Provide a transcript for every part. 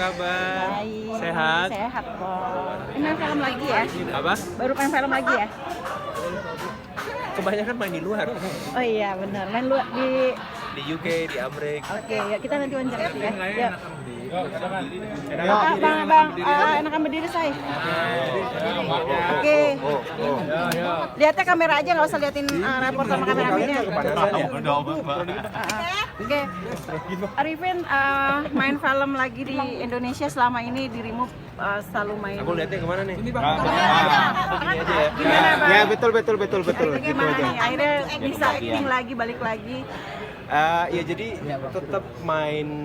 kabar? Baik. Sehat? Sehat kok. Ini main film lagi ya? Apa? Baru main film lagi ya? Kebanyakan main di luar. Oh iya benar. Main luar di. Di UK, di Amerika. Oke, ya kita nanti wawancara ya. Yuk. Enak Bang, enakan berdiri saya. Oke. Lihatnya kamera aja, nggak usah liatin reporter sama kameramennya. Oke. Arifin main film lagi di Indonesia selama ini dirimu selalu main. Aku lihatnya kemana nih? Gini aja ya. Gimana Bang? Ya betul. Akhirnya gimana Gitu aja. nih? Akhirnya bisa acting lagi, balik lagi. Ya jadi tetap main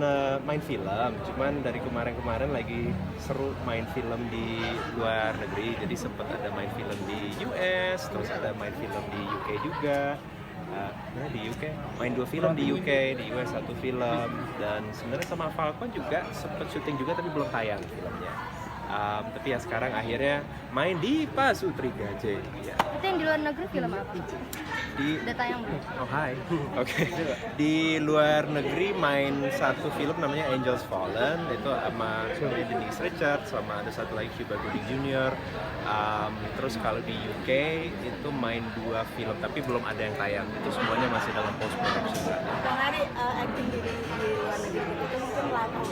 film, cuman dari kemarin lagi seru main film di luar negeri. Jadi sempat ada main film di US, terus ada main film di UK juga. Nah di UK main 2 film di UK, di US 1 film, dan sebenarnya sama Falcon juga sempat syuting juga tapi belum tayang filmnya. Tapi ya sekarang akhirnya main di Pasutri Gajah. Ya. Itu yang di luar negeri film apa? Udah tayang belum? Oh hai, oke. Di luar negeri main satu film namanya Angels Fallen, itu sama Denise Richards, sama ada satu lagi Cuba Gooding Jr. Terus kalau di UK itu main 2 film, tapi belum ada yang tayang. Itu semuanya masih dalam post production. Bang Ari, acting di luar negeri itu mungkin melatih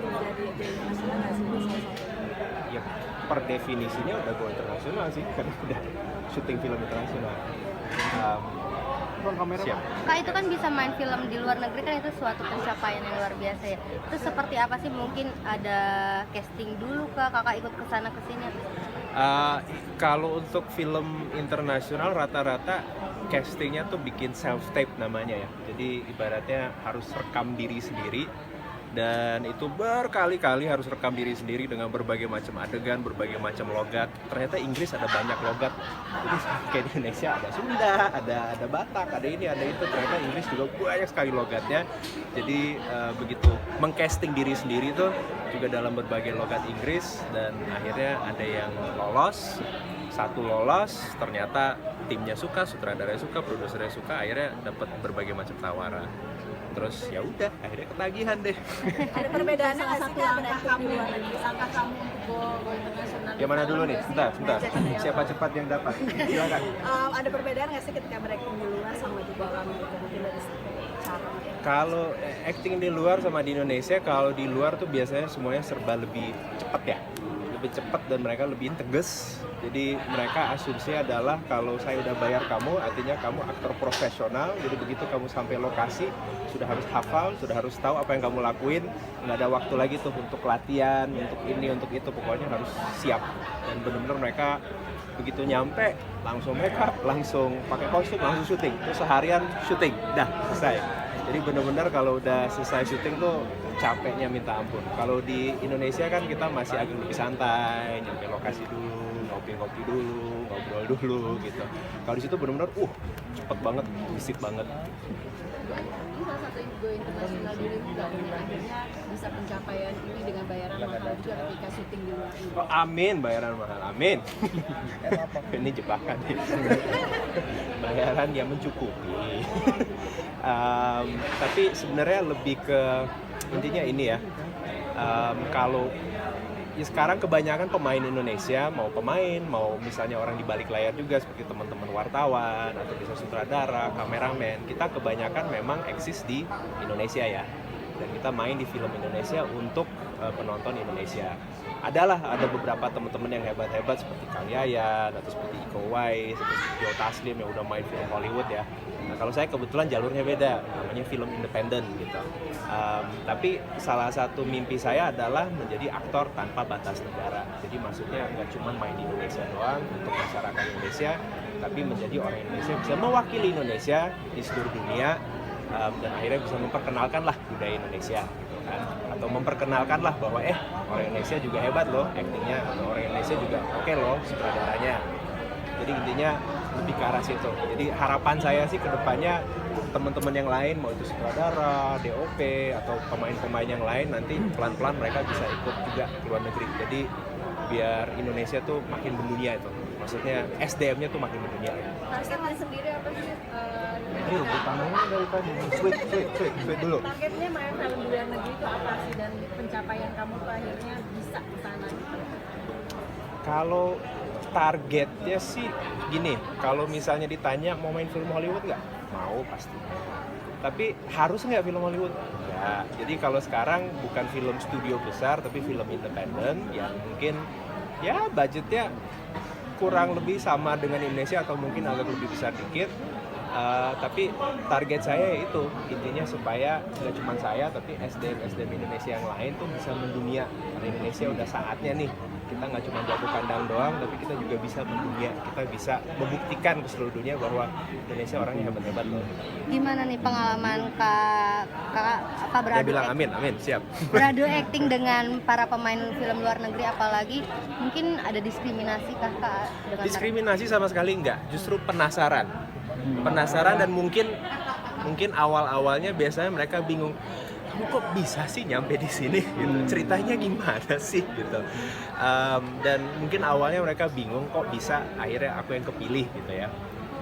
menjadi internasional nggak sih? Ya per definisinya udah go internasional sih, karena udah syuting film internasional. Siap. Kak, itu kan bisa main film di luar negeri, kan itu suatu pencapaian yang luar biasa ya. Itu seperti apa sih? Mungkin ada casting dulu kah? Kakak ikut kesana kesini? Kalau untuk film internasional rata-rata castingnya tuh bikin self tape namanya ya. Jadi ibaratnya harus rekam diri sendiri. Dan itu berkali-kali harus rekam diri sendiri dengan berbagai macam adegan, berbagai macam logat. Ternyata Inggris ada banyak logat. Jadi kayak di Indonesia ada Sunda, ada Batak, ada ini, ada itu. Ternyata Inggris juga banyak sekali logatnya. Jadi begitu mengcasting diri sendiri tuh juga dalam berbagai logat Inggris, dan akhirnya ada yang lolos. Satu lolos, ternyata timnya suka, sutradaranya suka, produsernya suka, akhirnya dapat berbagai macam tawaran. Terus ya udah, akhirnya ketagihan deh. Ada perbedaan nggak sih Kak berakting di luar negeri? Langkah kamu untuk go internasional? Yang mana dulu nih? Sebentar. Siapa cepat yang dapat? Silakan. Ada perbedaan nggak sih ketika berakting di luar sama di dalam gitu? Mungkin dari cara. Kalau acting di luar sama di Indonesia, kalau di luar tuh biasanya semuanya serba lebih cepat ya. Lebih cepat dan mereka lebih tegas. Jadi mereka asumsi adalah kalau saya udah bayar kamu, artinya kamu aktor profesional. Jadi begitu kamu sampai lokasi, sudah harus hafal, sudah harus tahu apa yang kamu lakuin. Nggak ada waktu lagi tuh untuk latihan, untuk ini, untuk itu. Pokoknya harus siap. Dan benar-benar mereka begitu nyampe, langsung make up, langsung pakai kostum, langsung syuting. Terus seharian syuting, dah selesai. Jadi benar-benar kalau udah selesai syuting tuh capeknya minta ampun. Kalau di Indonesia kan kita masih agak lebih santai, nyampe lokasi dulu, ngopi-ngopi dulu, ngobrol dulu gitu. Kalau di situ benar-benar cepet banget, visit banget. Ini salah satu go internasional dirimu nggak dengan akhirnya bisa pencapaian ini dengan bayaran mahal juga ketika syuting di luar negeri. Oh, amin, bayaran mahal, amin. Ini jebakan nih. Bayaran yang mencukupi. Tapi sebenarnya lebih ke intinya ini ya. Kalau ya sekarang kebanyakan pemain Indonesia, mau misalnya orang di balik layar juga seperti teman-teman wartawan atau bisa sutradara, kameramen, kita kebanyakan memang eksis di Indonesia ya. Dan kita main di film Indonesia untuk penonton Indonesia. Ada beberapa teman-teman yang hebat-hebat seperti Kang Yayan atau seperti Iko Uwais, seperti Joe Taslim yang udah main film Hollywood ya. Nah, kalau saya kebetulan jalurnya beda, namanya film independen gitu. Tapi salah satu mimpi saya adalah menjadi aktor tanpa batas negara. Jadi maksudnya nggak cuma main di Indonesia doang untuk masyarakat Indonesia, tapi menjadi orang Indonesia bisa mewakili Indonesia di seluruh dunia, dan akhirnya bisa memperkenalkan lah budaya Indonesia gitu kan. Atau memperkenalkan lah bahwa orang Indonesia juga hebat loh aktingnya, atau orang Indonesia juga oke loh sutradaranya. Jadi intinya lebih ke arah situ. Jadi harapan saya sih ke depannya teman-teman yang lain, mau itu sutradara, DOP, atau pemain-pemain yang lain, nanti pelan-pelan mereka bisa ikut juga ke luar negeri. Jadi biar Indonesia tuh makin mendunia itu. Maksudnya SDM-nya tuh makin mendunia. Targetnya sendiri apa sih? Ayo, utamanya dari tadi. Sweet dulu. Targetnya main film di luar negeri itu apa sih, dan pencapaian kamu tuh akhirnya bisa ke sana? Kalau targetnya sih gini, kalau misalnya ditanya mau main film Hollywood nggak? Mau pasti. Tapi harus nggak film Hollywood? Ya, jadi kalau sekarang bukan film studio besar, tapi film independen yang mungkin ya budgetnya kurang lebih sama dengan Indonesia atau mungkin agak lebih besar dikit. Tapi target saya itu intinya supaya nggak cuma saya tapi SDM Indonesia yang lain tuh bisa mendunia. Karena Indonesia udah saatnya nih, kita nggak cuma jago kandang doang tapi kita juga bisa mendunia, kita bisa membuktikan ke seluruh dunia bahwa Indonesia orangnya hebat-hebat loh. Gimana nih pengalaman kakak apa Dia beradu bilang amin siap. beradu acting dengan para pemain film luar negeri, apalagi mungkin ada diskriminasi kakak dengan Diskriminasi sama sekali enggak, justru penasaran dan mungkin awal-awalnya biasanya mereka bingung, kamu kok bisa sih nyampe di sini gitu, ceritanya gimana sih gitu. Dan mungkin awalnya mereka bingung kok bisa, akhirnya aku yang kepilih gitu ya.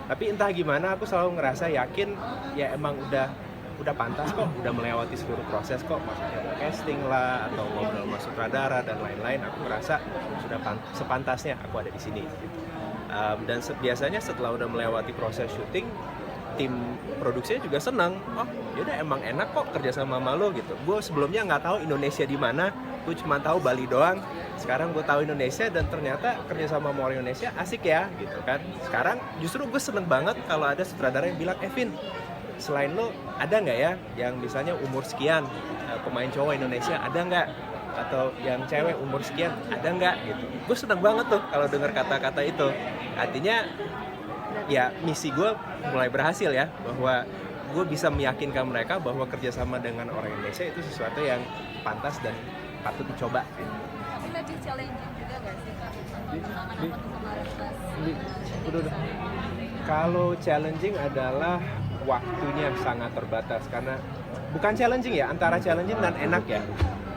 Tapi entah gimana aku selalu ngerasa yakin ya emang udah pantas kok, udah melewati seluruh proses kok, maksudnya mau casting lah atau ngobrol sama sutradara dan lain-lain, aku merasa sudah sepantasnya aku ada di sini gitu. Dan biasanya setelah udah melewati proses syuting, tim produksinya juga senang. Oh, yaudah emang enak kok kerja sama lo gitu. Gue sebelumnya nggak tahu Indonesia di mana, gue cuma tahu Bali doang. Sekarang gue tahu Indonesia dan ternyata kerja sama orang Indonesia asik ya gitu kan. Sekarang justru gue seneng banget kalau ada sutradara yang bilang, Vin, selain lo ada nggak ya yang misalnya umur sekian, pemain cowok Indonesia ada nggak? Atau yang cewek umur sekian ada nggak gitu. Gue seneng banget tuh kalau dengar kata-kata itu. Artinya ya misi gue mulai berhasil ya, bahwa gue bisa meyakinkan mereka bahwa kerjasama dengan orang Indonesia itu sesuatu yang pantas dan patut dicoba. Tapi lebih challenging juga nggak sih Kak? Pengalaman apa tuh kemarin pas? Udah. Kalau challenging adalah waktunya sangat terbatas, karena bukan challenging ya, antara challenging dan enak ya.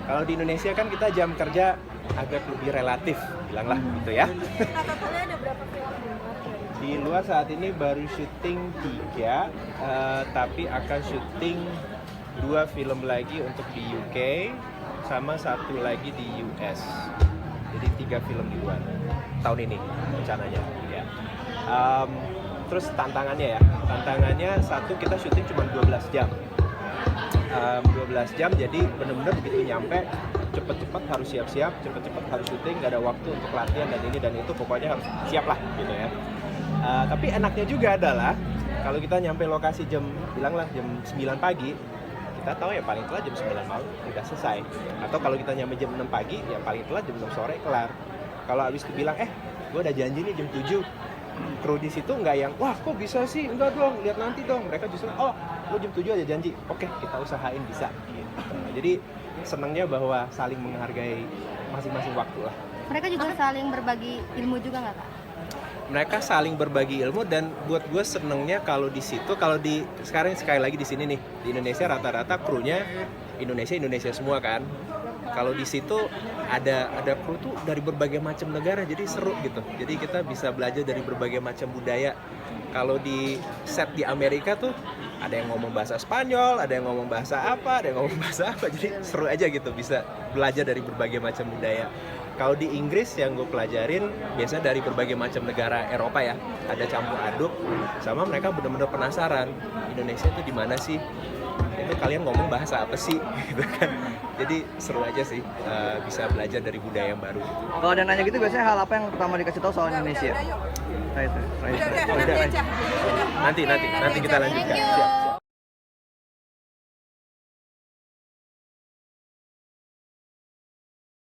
Kalau di Indonesia kan kita jam kerja agak lebih relatif, bilanglah gitu ya. Totalnya ada berapa film di luar? Di luar saat ini baru syuting 3, tapi akan syuting 2 film lagi untuk di UK, sama 1 lagi di US. Jadi 3 film di luar tahun ini rencananya. Ya. Terus tantangannya satu, kita syuting cuma 12 jam. 12 jam, jadi benar-benar begitu nyampe cepet-cepet harus siap-siap, cepet-cepet harus syuting, nggak ada waktu untuk latihan dan ini dan itu, pokoknya harus siap lah gitu ya. Tapi enaknya juga adalah kalau kita nyampe lokasi bilanglah jam 9 pagi, kita tahu ya paling telat jam 9 malam udah selesai. Atau kalau kita nyampe jam 6 pagi, ya paling telat jam 6 sore kelar. Kalau abis itu bilang, gue udah janji nih jam 7, kru di situ nggak yang, wah kok bisa sih, enggak dong, lihat nanti dong. Mereka justru, oh lo jam 7 aja janji, oke kita usahain bisa gitu. Jadi senangnya bahwa saling menghargai masing-masing waktu lah. mereka juga saling berbagi ilmu juga nggak Kak? Mereka saling berbagi ilmu, dan buat gue senengnya kalau di situ, kalau di sekarang sekali lagi di sini nih di Indonesia rata-rata krunya Indonesia semua kan. Kalau di situ ada kru tuh dari berbagai macam negara, jadi seru gitu. Jadi kita bisa belajar dari berbagai macam budaya. Kalau di set di Amerika tuh ada yang ngomong bahasa Spanyol, ada yang ngomong bahasa apa, ada yang ngomong bahasa apa. Jadi seru aja gitu, bisa belajar dari berbagai macam budaya. Kalau di Inggris yang gue pelajarin biasanya dari berbagai macam negara Eropa ya, ada campur aduk, sama mereka benar-benar penasaran Indonesia itu di mana sih, itu kalian ngomong bahasa apa sih gitu kan. Jadi seru aja sih, bisa belajar dari budaya yang baru. Kalau ada nanya gitu biasanya hal apa yang pertama dikasih tahu soal Indonesia? Nanti kita lanjutkan. Siap.